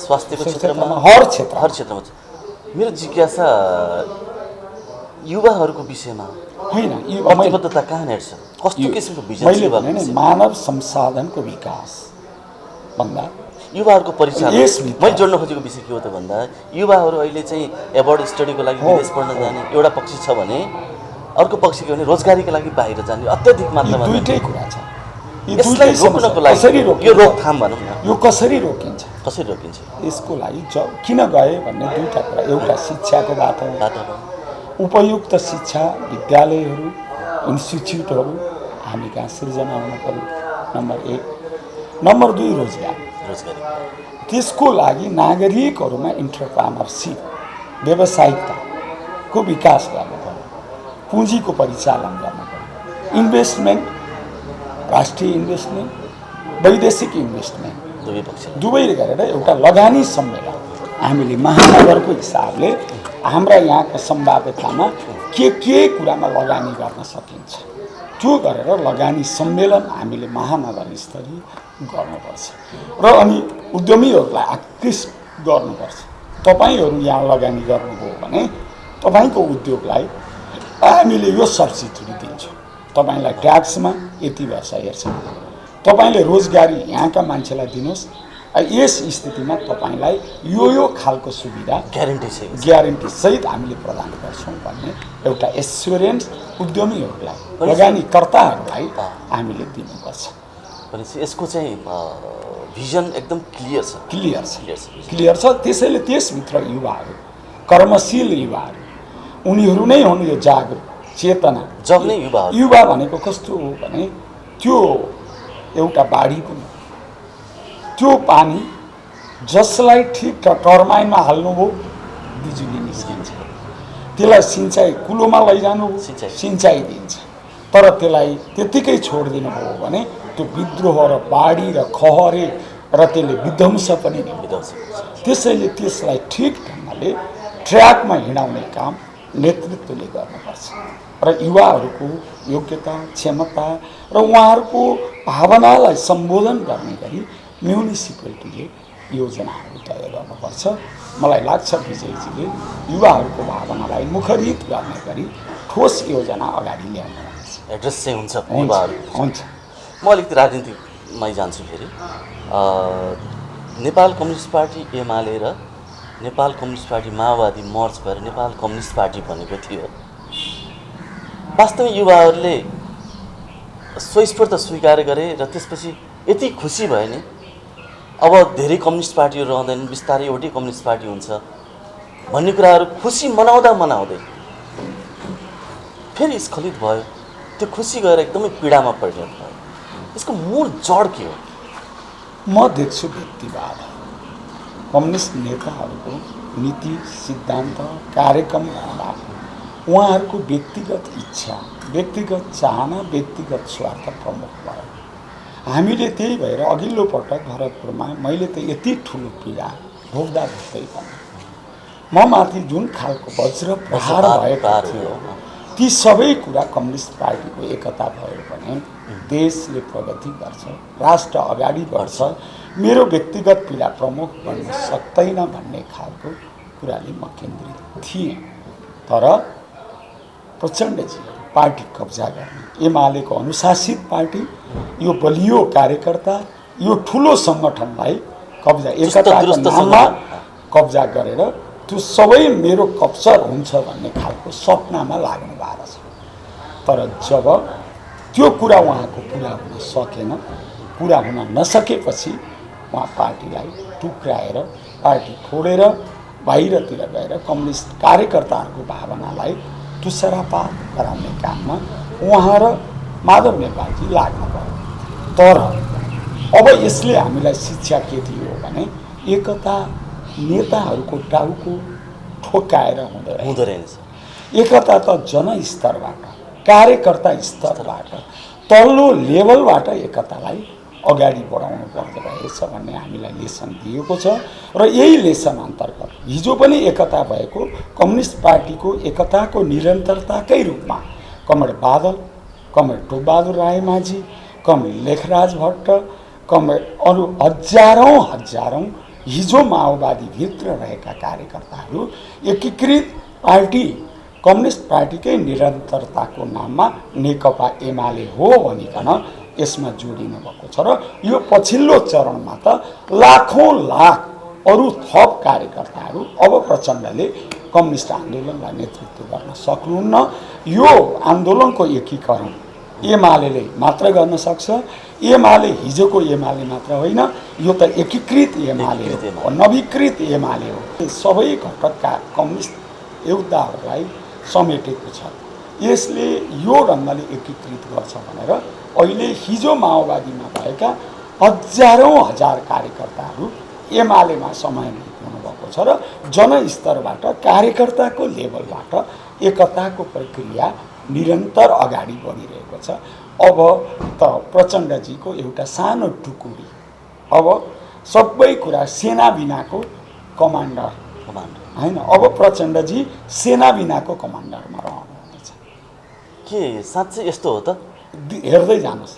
[SPEAKER 1] स्वास्थ्यको क्षेत्रमा,
[SPEAKER 2] हर क्षेत्रमा
[SPEAKER 1] मेरो जिज्ञासा युवाहरूको विषयमा
[SPEAKER 2] होइन,
[SPEAKER 1] प्रतिबद्धता कहाँ हेर्छ? कस्तो किसिमको भिजन?
[SPEAKER 2] मानव संसाधनको विकास भन्दा
[SPEAKER 1] युवाहरूको परिचालन मैले जोड्न खोजेको विषय के हो त भन्दा युवाहरू अहिले चाहिँ एबोर्ड स्टडीको लागि विदेश पढ्न जाने एउटा पक्ष छ भने अर्को पक्ष के भने रोजगारीको लागि बाहिर जाने अत्यधिक मात्रामा।
[SPEAKER 2] दुईटै कुरा छ।
[SPEAKER 1] यसलाई रोक्नको लागि यो रोकथाम भनौँ न,
[SPEAKER 2] यो कसरी रोकिन्छ? यसको लागि किन गए भन्ने दुईटा कुरा। एउटा शिक्षाको वातावरण, उपयुक्त शिक्षा विद्यालयहरू, इन्स्टिट्युटहरू हामी कहाँ सिर्जना हुनु पर्यो, नम्बर 1। नम्बर 2 रोजगारी। त्यसको लागि नागरिकहरूमा इन्टरप्रेन्योरशिप, व्यावसायिकताको विकास गर्नु पर्यो, पुँजीको परिचालन गर्नु पर्यो, इन्भेस्टमेन्ट, राष्ट्रिय इन्भेस्टमेन्ट, वैदेशिक इन्भेस्टमेन्ट दुवै गरेर एउटा लगानी सम्मेलन हामीले महानगरको हिसाबले हाम्रा यहाँको सम्भाव्यतामा के कुरामा लगानी गर्न सकिन्छ त्यो गरेर लगानी सम्मेलन हामीले महानगर स्तरीय गर्नुपर्छ र अनि उद्यमीहरूलाई आकृष्ट गर्नुपर्छ। तपाईहरू यहाँ लगानी गर्नुभयो भने तपाईको उद्योगलाई हामीले यो सब्सिडी दिन्छौँ, तपाईलाई ट्याक्समा यति वर्ष हेर्छौँ, तपाईले रोजगारी यहाँका मान्छेलाई दिनुहोस्, यस स्थितिमा तपाईलाई यो खालको सुविधा ग्यारेन्टी सहित हामीले प्रदान गर्छौँ भन्ने एउटा एस्योरेन्स उद्यमीहरूलाई, लगानीकर्ताहरूलाई हामीले दिनुपर्छ।
[SPEAKER 1] भनेपछि यसको चाहिँ भिजन एकदम क्लियर छ। त्यसैले त्यसभित्र युवाहरू, कर्मशील युवाहरू, उनीहरू नै हुन् यो जागरुक चेतना जग्ने
[SPEAKER 2] युवा भनेको कस्तो हो भने त्यो एउटा बाढी पनि, त्यो पानी जसलाई ठिक टर्बाइनमा हाल्नुभयो बिजुली निस्किन्छ, त्यसलाई सिँचाइ कुलोमा लैजानु सिँचाइ दिन्छ, तर त्यसलाई त्यत्तिकै छोडिदिनु भयो भने त्यो विद्रोह र बाढी र खहरे र त्यसले विध्वंस पनि
[SPEAKER 1] विध्वंस।
[SPEAKER 2] त्यसैले त्यसलाई ठिक ढङ्गले ट्र्याकमा हिँडाउने काम नेतृत्वले गर्नुपर्छ र युवाहरूको योग्यता, क्षमता र उहाँहरूको भावनालाई सम्बोधन गर्ने गरी म्युनिसिपालिटीले योजनाहरू तय गर्नुपर्छ। मलाई लाग्छ विजयजीले युवाहरूको भावनालाई मुखरित गर्ने गरी ठोस योजना अगाडि ल्याउनुपर्छ।
[SPEAKER 1] एड्रेस चाहिँ हुन्छ युवाहरू।
[SPEAKER 2] हुन्छ।
[SPEAKER 1] म अलिकति राजनीतिमै जान्छु फेरि। नेपाल कम्युनिस्ट पार्टी एमाले र नेपाल कम्युनिस्ट पार्टी माओवादी मर्ज भएर नेपाल कम्युनिस्ट पार्टी बनेको थियो। वास्तवमा युवाहरूले स्वस्फूर्त स्वीकार गरे र त्यसपछि यति खुसी भयो नि अब धेरै कम्युनिस्ट पार्टीहरू रहँदैनन्, बिस्तारै एउटै कम्युनिस्ट पार्टी हुन्छ भन्ने कुराहरू खुसी मनाउँदा मनाउँदै फेरि स्खलित भयो। त्यो खुसी गएर एकदमै पीडामा परिणत भयो। यसको मूल जड के हो?
[SPEAKER 2] म देख्छु व्यक्तिवाद। कम्युनिस्ट नेताहरूको नीति सिद्धान्त कार्यक्रम भन्दा उहाँहरूको व्यक्तिगत इच्छा, व्यक्तिगत चाहना, व्यक्तिगत स्वार्थ प्रमुख भयो। हामीले त्यही भएर अघिल्लो पटक भरतपुरमा मैले त यति ठुलो पीडा भोग्दा भोग्दै पनि म माथि जुन खालको वज्र प्रहार भएको थियो ती सबै कुरा कम्युनिस्ट पार्टीको एकता भयो भने देशले प्रगति गर्छ, राष्ट्र अगाडि बढ्छ, मेरो व्यक्तिगत पीडा प्रमुख बन्न सक्दैन भन्ने खालको कुराले म केन्द्रित थिएँ। तर प्रचण्डजी पार्टी कब्जा गर्ने, एमालेको अनुशासित पार्टी, यो बलियो कार्यकर्ता, यो ठुलो सङ्गठनलाई कब्जा एकताको नाममा कब्जा गरेर त्यो सबै मेरो कब्जा हुन्छ भन्ने खालको सपनामा लाग्नु भएको छ। तर जब त्यो कुरा उहाँको पुरा हुन सकेन, पुरा हुन नसकेपछि उहाँ पार्टीलाई टुक्राएर पार्टी छोडेर बाहिरतिर गएर कम्युनिस्ट कार्यकर्ताहरूको भावनालाई तुसरापात गराउने काममा उहाँ र माधव नेपालजी लाग्नुभयो। तर अब यसले हामीलाई शिक्षा के दियो भने एकता नेताहरूको टाउको ठोक्काएर हुँदो रहेछ। एकता त जनस्तरबाट, कार्यकर्ता स्तरबाट, तल्लो लेभलबाट एकतालाई अगाडि बढाउनु पर्दो रहेछ भन्ने हामीलाई लेसन दिएको छ। र यही लेसन अन्तर्गत हिजो पनि एकता भएको कम्युनिस्ट पार्टीको एकताको निरन्तरताकै रूपमा comrade Badal, comrade Topbahadur Raimajhi, comrade Lekhraj Bhatt, comrade अरू हजारौँ हिजो माओवादीभित्र रहेका कार्यकर्ताहरू एकीकृत पार्टी कम्युनिस्ट पार्टीकै निरन्तरताको नाममा नेकपा एमाले हो भनिकन यसमा जोडिनु भएको छ। र यो पछिल्लो चरणमा त लाखौँ लाख अरू थप कार्यकर्ताहरू अब प्रचण्डले कम्युनिस्ट आन्दोलनलाई नेतृत्व गर्न सक्नुहुन्न। यो आन्दोलनको एकीकरण एमाले मात्र गर्न सक्छ। एमाले हिजोको एमाले मात्र होइन, यो त एकीकृत एमाले हो, नवीकृत एमाले हो। सबै घटकका कम्युनिस्ट योद्धाहरूलाई समेटेको छ। यसले यो ढङ्गले एकीकृत गर्छ भनेर अहिले हिजो माओवादीमा भएका हजारौँ हजार कार्यकर्ताहरू एमालेमा समाहित हुनुभएको छ। र जनस्तरबाट कार्यकर्ताको लेभलबाट एकताको प्रक्रिया निरन्तर अगाडि बढिरहेको छ। अब त प्रचण्डजीको एउटा सानो टुकुडी अब सबै कुरा सेना बिनाको कमान्डर होइन, अब प्रचण्डजी सेना बिनाको कमान्डरमा रहनुहुनेछ।
[SPEAKER 1] के साँच्चै यस्तो हो त?
[SPEAKER 2] हेर्दै जानुहोस्।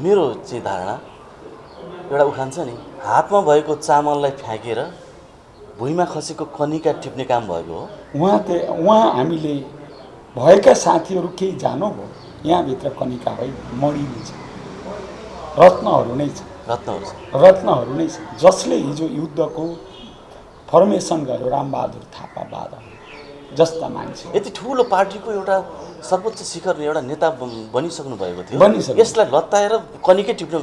[SPEAKER 1] मेरो चाहिँ धारणा एउटा उखान छ नि, हातमा भएको चामललाई फ्याँकेर भुइँमा खसेको कनिका टिप्ने काम भएको हो।
[SPEAKER 2] उहाँ हामीले भएका साथीहरू केही जानुभयो, यहाँभित्र कनिका भई मणि नै छ, रत्नहरू नै छ, रत्नहरू नै छ। जसले हिजो युद्धको फर्मेसन गर्यो रामबहादुर थापा बादल जस्ता मान्छे,
[SPEAKER 1] यति ठुलो पार्टीको एउटा सर्वोच्च शिखर एउटा नेता बनिसक्नु भएको थियो, यसलाई लत्ताएर कनिकै टिप्न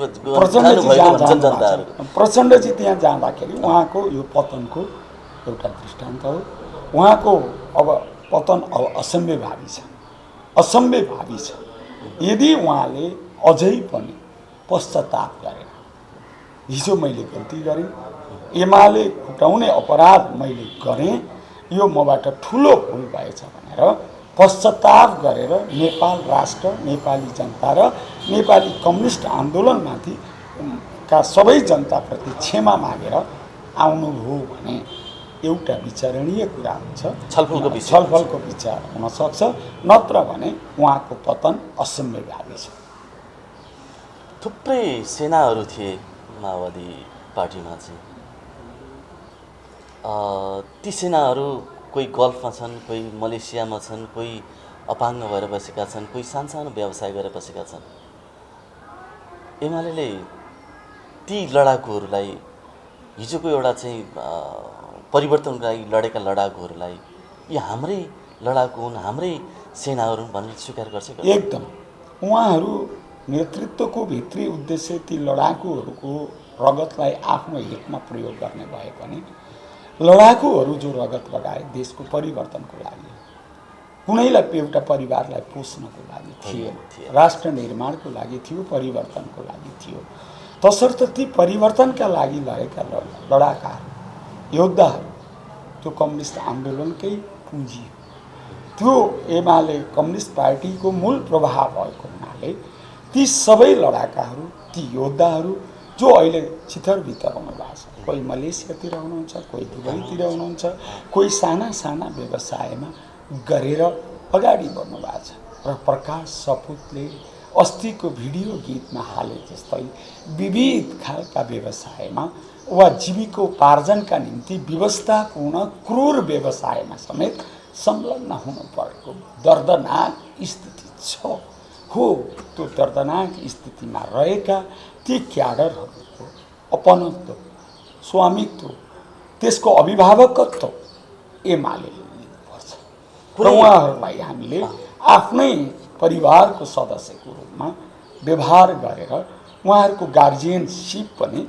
[SPEAKER 2] प्रचण्डजी त्यहाँ जाँदाखेरि उहाँको यो पतनको एउटा दृष्टान्त हो। उहाँको अब पतन अब असम्भवभावी छ, असम्भवभावी छ। यदि उहाँले अझै पनि पश्चाताप गरेर हिजो मैले गल्ती गरेँ, एमाले फुटाउने अपराध मैले गरेँ, यो मबाट ठुलो भुल भएछ भनेर पश्चाताप गरेर नेपाल राष्ट्र, नेपाली जनता र नेपाली कम्युनिस्ट आन्दोलनमाथि का सबै जनताप्रति क्षमा मागेर आउनुभयो भने एउटा विचारणीय कुरा हुन्छ, छलफलको विचार हुनसक्छ। नत्र भने उहाँको पतन असम्भवभावी छ।
[SPEAKER 1] थुप्रै सेनाहरू थिए माओवादी पार्टीमा चाहिँ। ती सेनाहरू कोही गल्फमा छन्, कोही मलेसियामा छन्, कोही अपाङ्ग भएर बसेका छन्, कोही सानसानो व्यवसाय गरेर बसेका छन्। एमाले ती लडाकुहरूलाई हिजोको एउटा चाहिँ परिवर्तनको लागि लडेका लडाकुहरूलाई यी हाम्रै लडाकु हुन्, हाम्रै सेनाहरू भनेर स्वीकार गर्छ।
[SPEAKER 2] एकदम उहाँहरू नेतृत्वको भित्री उद्देश्य ती लडाकुहरूको रगतलाई आफ्नो हितमा प्रयोग गर्ने भए पनि लडाकुहरू जो रगत लगाए देशको परिवर्तनको लागि, कुनैलाई एउटा परिवारलाई पोस्नको लागि थिएन, राष्ट्र निर्माणको लागि थियो, परिवर्तनको लागि थियो। तसर्थ ती परिवर्तनका लागि लडेका लडाकाहरू, योद्धाहरू त्यो कम्युनिस्ट आन्दोलनकै पुँजी, त्यो एमाले कम्युनिस्ट पार्टीको मूल प्रभाव भएको हुनाले ती सबै लडाकाहरू, ती योद्धाहरू जो अहिले छितरभित्र हुनुभएको छ, कोही मलेसियातिर हुनुहुन्छ, कोही दुबईतिर हुनुहुन्छ, कोही साना साना व्यवसायमा गरेर अगाडि बढ्नुभएको छ। र प्रकाश सपुतले अस्तिको भिडियो गीतमा हाले जस्तै विविध खालका व्यवसायमा वा जीविकोपार्जनका निम्ति व्यवस्थापूर्ण क्रूर व्यवसायमा समेत संलग्न हुनु परेको दर्दनाक स्थिति छ। हो, त्यो दर्दनाक स्थितिमा रहेका ती क्याडरहरूको अपनत्व, स्वामित्व, त्यसको अभिभावकत्व एमालेले लिनुपर्छ र उहाँहरूलाई हामीले आफ्नै परिवारको सदस्यको रूपमा व्यवहार गरेर उहाँहरूको गार्जियनसिप पनि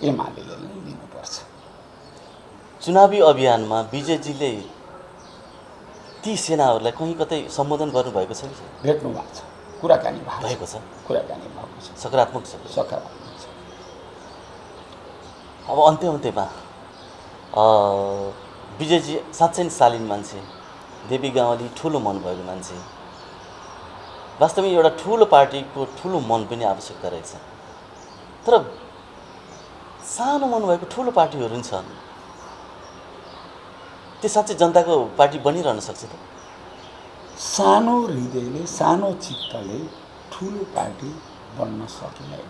[SPEAKER 2] एमालेले नै लिनुपर्छ।
[SPEAKER 1] चुनावी अभियानमा विजयजीले ती सेनाहरूलाई कहीँ कतै सम्बोधन गर्नुभएको छ कि
[SPEAKER 2] भेट्नु भएको छ, कुराकानी
[SPEAKER 1] भएको छ,
[SPEAKER 2] कुराकानी भएको छ,
[SPEAKER 1] सकारात्मक छ,
[SPEAKER 2] सकारात्मक छ।
[SPEAKER 1] अब अन्त्यमा विजयजी साँच्चै नै शालीन मान्छे, देवी गाउँले ठुलो मन भएको मान्छे। वास्तवमा एउटा ठुलो पार्टीको ठुलो मन पनि आवश्यकता रहेछ, तर सानो मन भएको ठुलो पार्टीहरू पनि छन्, त्यो साँच्चै जनताको पार्टी बनिरहन सक्छ त?
[SPEAKER 2] सानो हृदयले, सानो चित्तले ठुलो पार्टी बन्न सकिँदैन।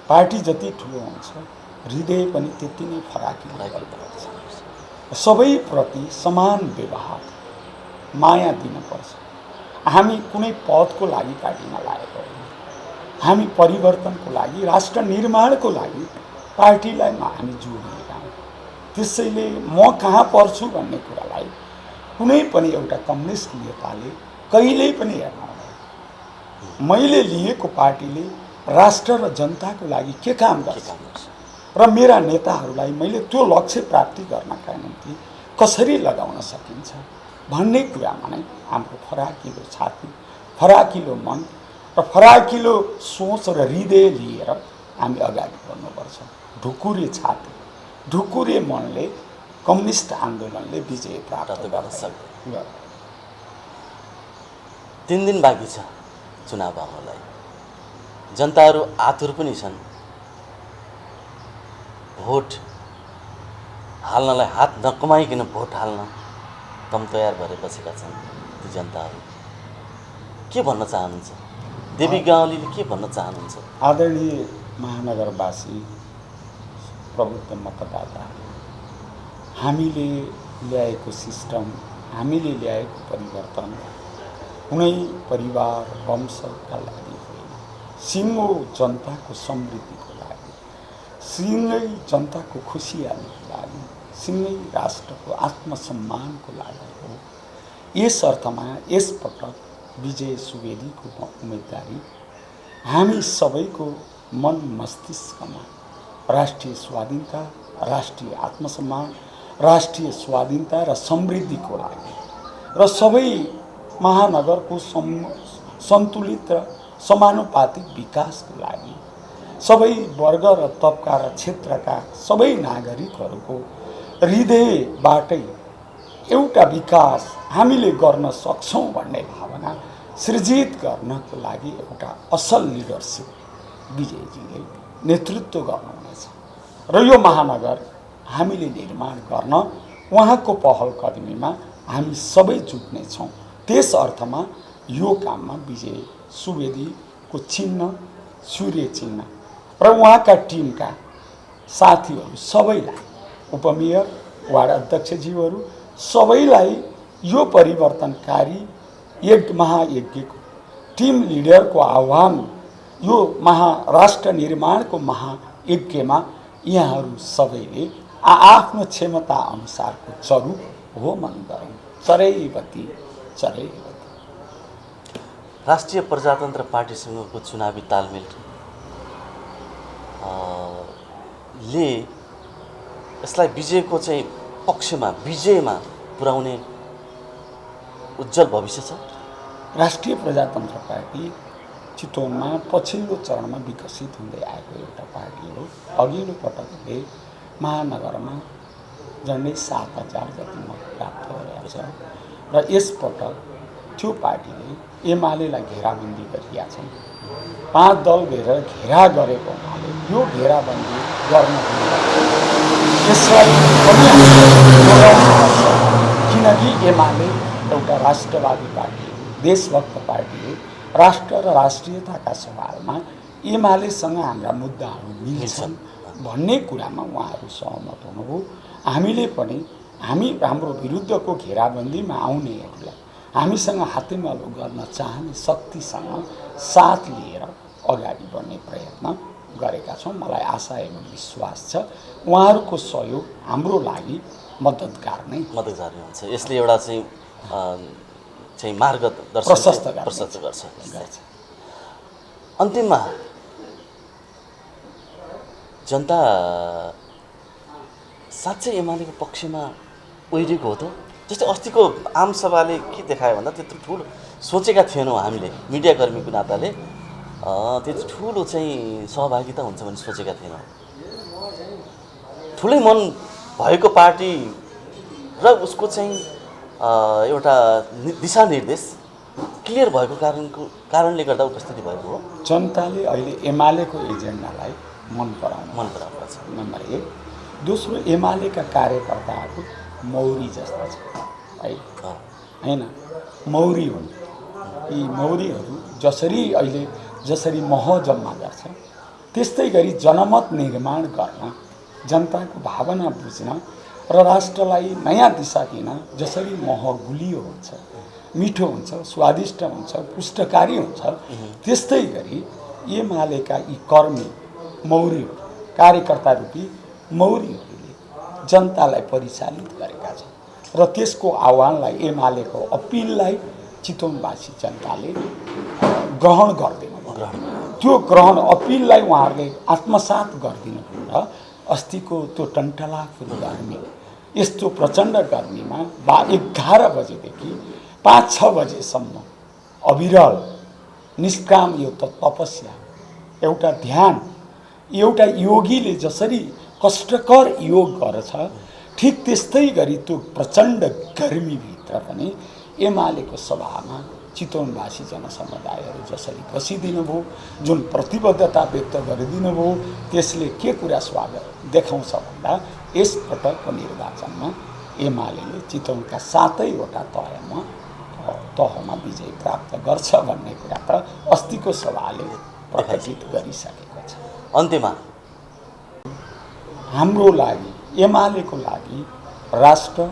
[SPEAKER 2] पार्टी जति ठुलो हुन्छ हृदय पनि त्यति नै फराकिलो पर्छ। सबैप्रति समान व्यवहार, माया दिनुपर्छ। हामी कुनै पदको लागि पार्टीमा लागेको होइन, हामी परिवर्तनको लागि, राष्ट्र निर्माणको लागि पार्टीलाई हामी जोडिएका हौँ। त्यसैले म कहाँ पर्छु भन्ने कुरालाई कुनै पनि एउटा कम्युनिस्ट नेताले कहिल्यै पनि हेर्न हुँदैन। मैले लिएको पार्टीले राष्ट्र र जनताको लागि के काम गर्छ र मेरा नेताहरूलाई मैले त्यो लक्ष्य प्राप्ति गर्नका निम्ति कसरी लगाउन सकिन्छ भन्ने कुरामा नै हाम्रो फराकिलो छाती, फराकिलो मन र फराकिलो सोच र हृदय लिएर हामी अगाडि बढ्नुपर्छ। ढुकुरे छाती, ढुकुरे मनले कम्युनिस्ट आन्दोलनले विजय प्राप्त गर्न सक्छ।
[SPEAKER 1] 3 दिन बाँकी छ चुनाव आउनलाई। जनताहरू आतुर पनि छन्, भोट हाल्नलाई हात नकमाइकन भोट हाल्न तम तयार भएर बसेका छन्। ती जनताहरू के भन्न चाहनुहुन्छ? देवी गाउँलीले के भन्न चाहनुहुन्छ?
[SPEAKER 2] आदरणीय महानगरवासी, प्रबुद्ध मतदाता, हामीले ल्याएको सिस्टम, हामीले ल्याएको परिवर्तन कुनै परिवार वंशका लागि होइन, सिङ्गो जनताको समृद्धिको लागि, सिँगै जनताको खुसियालीको लागि, सिँगै राष्ट्रको आत्मसम्मानको लागि हो। यस अर्थमा यसपटक विजय सुवेदीको उम्मेदवारी हामी सबैको मन मस्तिष्कमा राष्ट्रिय स्वाधीनता, राष्ट्रिय आत्मसम्मान, राष्ट्रिय स्वाधीनता र समृद्धिको लागि र सबै महानगरको सन्तुलित र समानुपातिक विकासको लागि, सबै वर्ग र तबका र क्षेत्रका सबै नागरिकहरूको हृदयबाटै एउटा विकास हामीले गर्न सक्छौँ भन्ने भावना सृजित गर्नको लागि एउटा असल लिडरसिप विजयजीले नेतृत्व गर्नुहुनेछ र यो महानगर हामीले निर्माण गर्न उहाँको पहल कदमीमा हामी सबै जुट्नेछौँ। त्यस अर्थमा यो काममा विजय सुवेदीको चिन्ह सूर्य चिन्ह र उहाँका टिमका साथीहरू सबैलाई, उपमेयर, वार्ड अध्यक्षज्यूहरू सबैलाई यो परिवर्तनकारी महायज्ञको टिम लिडरको आह्वान, यो महाराष्ट्र निर्माणको महायज्ञमा यहाँहरू सबैले आफ्नो क्षमता अनुसारको चरु होमन गरौँ। चरैवती चरैवती।
[SPEAKER 1] राष्ट्रिय प्रजातन्त्र पार्टीसँगको चुनावी तालमेल ले यसलाई विजयको चाहिँ पक्षमा विजयमा पुर्याउने उज्जवल भविष्य छ?
[SPEAKER 2] राष्ट्रिय प्रजातन्त्र पार्टी चितवनमा पछिल्लो चरणमा विकसित हुँदै आएको एउटा पार्टी हो। अघिल्लो पटकले महानगरमा झन्डै 7,000 जति मत प्राप्त गरेको छ र यसपटक त्यो पार्टीले एमालेलाई घेराबन्दी गरिरहेका छन्। 5 दल घेरा गरेको हुनाले यो घेराबन्दी गर्न यसलाई पनि जोगाउनुपर्छ, किनकि एमाले एउटा राष्ट्रवादी पार्टी हो, देशभक्त पार्टी हो। राष्ट्र र राष्ट्रियताका सवालमा एमालेसँग हाम्रा मुद्दाहरू मिल्छन् भन्ने कुरामा उहाँहरू सहमत हुनुभयो। हामीले पनि हाम्रो विरुद्धको घेराबन्दीमा आउनेहरूलाई हामीसँग हातेमालो गर्न चाहने शक्तिसँग साथ लिएर अगाडि बढ्ने प्रयत्न गरेका छौँ। मलाई आशा एवं विश्वास छ उहाँहरूको सहयोग हाम्रो लागि मद्दतगार नै
[SPEAKER 1] हुन्छ। यसले एउटा चाहिँ मार्गदर्शन
[SPEAKER 2] प्रशस्त
[SPEAKER 1] गर्छ। अन्तिममा जनता साँच्चै एमालेको पक्षमा ओहिरिएको हो त? जस्तै अस्तिको आमसभाले के देखायो भन्दा त्यत्रो ठुलो सोचेका थिएनौँ हामीले मिडियाकर्मीको नाताले, त्यति ठुलो चाहिँ सहभागिता हुन्छ भन्ने सोचेका थिएनौँ। ठुलै मन भएको पार्टी र उसको चाहिँ एउटा दिशानिर्देश क्लियर भएको कारणले गर्दा उपस्थिति भएको हो।
[SPEAKER 2] जनताले अहिले एमालेको एजेन्डालाई मन पराउनु
[SPEAKER 1] पर्छ,
[SPEAKER 2] नम्बर 1। दोस्रो, एमालेका कार्यकर्ताहरू मौरी जस्ता छन् है, होइन मौरी हुन्। यी मौरीहरू जसरी मह जम्मा गर्छ त्यस्तै गरी जनमत निर्माण गर्न, जनताको भावना बुझ्न र राष्ट्रलाई नयाँ दिशा दिन जसरी मह गुलियो हुन्छ, मिठो हुन्छ, स्वादिष्ट हुन्छ, पुष्टकारी हुन्छ, त्यस्तै गरी एमालेका यी कर्मी मौरीहरू, कार्यकर्ता रूपी मौरीहरूले जनतालाई परिचालित गरेका छन् र त्यसको आह्वानलाई, एमालेको अपिललाई चितवनवासी जनताले ग्रहण गर्दैन। त्यो ग्रहण अपिललाई उहाँहरूले आत्मसात गरिदिनु र अस्तिको त्यो टन्टलाफुल गर्मी, यस्तो प्रचण्ड गर्मीमा 11 बजेदेखि 5-6 बजेसम्म अविरल निष्काम यो त तपस्या, एउटा ध्यान, एउटा योगीले जसरी कष्टकर योग गर्छ ठिक त्यस्तै गरी त्यो प्रचण्ड गर्मीभित्र पनि एमालेको सभामा चितवनवासी जनसमुदायहरू जसरी बसिदिनु भयो, जुन प्रतिबद्धता व्यक्त गरिदिनु भयो, त्यसले के कुरा स्वागत देखाउँछ भन्दा यसपटकको निर्वाचनमा एमालेले चितवनका 7वटा तहमा विजय प्राप्त गर्छ भन्ने कुरा त अस्तिको सभाले प्रकटित गरिसकेको छ।
[SPEAKER 1] अन्त्यमा
[SPEAKER 2] हाम्रो लागि, एमालेको लागि राष्ट्र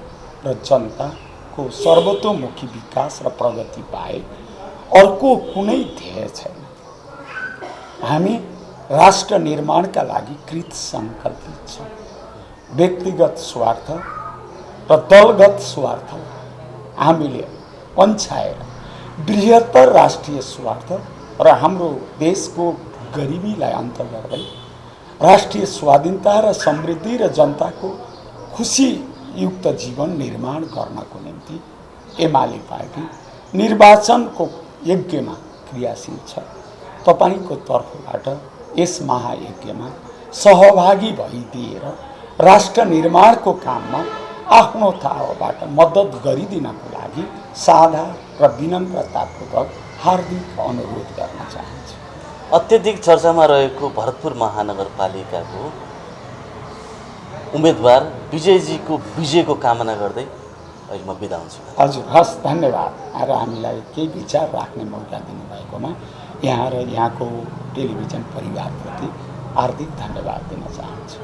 [SPEAKER 2] र जनताको सर्वतोमुखी विकास र प्रगति बाहेक अर्को कुनै ध्येय छैन। हामी राष्ट्र निर्माणका लागि कृत सङ्कल्पित छौँ। व्यक्तिगत स्वार्थ र दलगत स्वार्थ हामीले पन्छाएर बृहत्तर राष्ट्रिय स्वार्थ र हाम्रो देशको गरिबीलाई अन्त गर्दै राष्ट्रिय स्वाधीनता र समृद्धि र जनताको खुसीयुक्त जीवन निर्माण गर्नको निम्ति एमाले पार्टी निर्वाचनको यज्ञमा क्रियाशील छ। तपाईको तर्फबाट यस महायज्ञमा सहभागी भइदिएर राष्ट्र निर्माणको काममा आफ्नो तहबाट मद्दत गरिदिनको लागि सादा र विनम्रतापूर्वक हार्दिक अनुरोध गर्न चाहन्छु।
[SPEAKER 1] अत्यधिक चर्चामा रहेको भरतपुर महानगरपालिकाको उम्मेदवार विजयजीको विजयको कामना गर्दै अहिले म बिदा हुन्छु।
[SPEAKER 2] हजुर, हस्, धन्यवाद। र हामीलाई केही विचार राख्ने मौका दिनुभएकोमा यहाँ र यहाँको टेलिभिजन परिवारप्रति हार्दिक धन्यवाद दिन चाहन्छु।